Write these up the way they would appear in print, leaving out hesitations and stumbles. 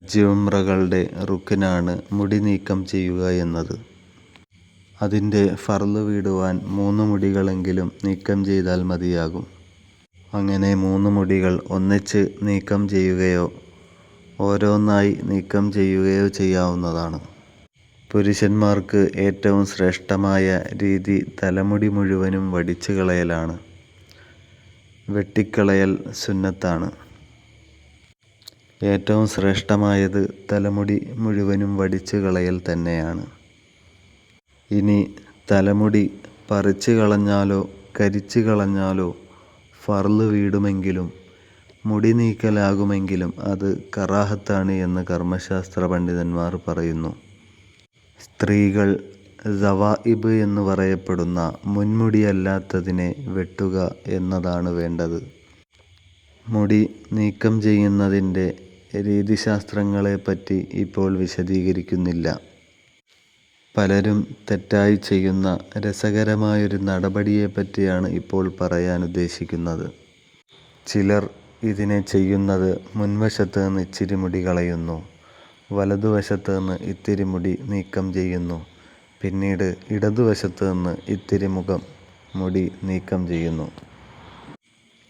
ഹജ്ജ് ഉംറകളുടെ റുക്നാണ് മുടി നീക്കം ചെയ്യുക എന്നത്. അതിൻ്റെ ഫർള് വീടുവാൻ 3 മുടികളെങ്കിലും നീക്കം ചെയ്താൽ മതിയാകും. അങ്ങനെ 3 മുടികൾ ഒന്നിച്ച് നീക്കം ചെയ്യുകയോ ഓരോന്നായി നീക്കം ചെയ്യുകയോ ചെയ്യാവുന്നതാണ്. പുരുഷന്മാർക്ക് ഏറ്റവും ശ്രേഷ്ഠമായ രീതി തലമുടി മുഴുവനും വടിച്ചു കളയലാണ്. വെട്ടിക്കളയൽ സുന്നത്താണ്. ഏറ്റവും ശ്രേഷ്ഠമായത് തലമുടി മുഴുവനും വടിച്ചു കളയൽ തന്നെയാണ്. ഇനി തലമുടി പറിച്ചു കളഞ്ഞാലോ കരിച്ചു കളഞ്ഞാലോ ഫർള് വീടുമെങ്കിലും മുടി നീക്കലാകുമെങ്കിലും അത് കറാഹത്താണ് എന്ന് കർമ്മശാസ്ത്ര പണ്ഡിതന്മാർ പറയുന്നു. സ്ത്രീകൾ സവാഇബ് എന്ന് പറയപ്പെടുന്ന മുൻമുടിയല്ലാത്തതിനെ വെട്ടുക എന്നതാണ് വേണ്ടത്. മുടി നീക്കം ചെയ്യുന്നതിൻ്റെ രീതിശാസ്ത്രങ്ങളെപ്പറ്റി ഇപ്പോൾ വിശദീകരിക്കുന്നില്ല. പലരും തെറ്റായി ചെയ്യുന്ന രസകരമായൊരു നടപടിയെപ്പറ്റിയാണ് ഇപ്പോൾ പറയാൻ ഉദ്ദേശിക്കുന്നത്. ചിലർ ഇതിനെ ചെയ്യുന്നത് മുൻവശത്ത് നിന്ന് ഇച്ചിരി മുടി കളയുന്നു, വലതുവശത്ത് നിന്ന് ഇത്തിരി മുടി നീക്കം ചെയ്യുന്നു, പിന്നീട് ഇടതുവശത്ത് നിന്ന് ഇത്തിരി മുടി നീക്കം ചെയ്യുന്നു.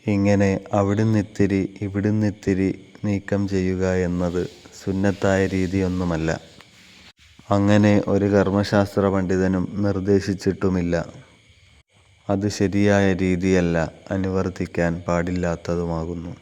ഇങ്ങനെ അവിടുന്നിത്തിരി ഇവിടുന്നിത്തിരി നീക്കം ചെയ്യുക എന്നത് സുന്നത്തായ രീതിയൊന്നുമല്ല. അങ്ങനെ ഒരു കർമ്മശാസ്ത്ര പണ്ഡിതനും നിർദ്ദേശിച്ചിട്ടുമില്ല. അത് ശരിയായ രീതിയല്ല, അനുവർത്തിക്കാൻ പാടില്ലാത്തതുമാകുന്നു.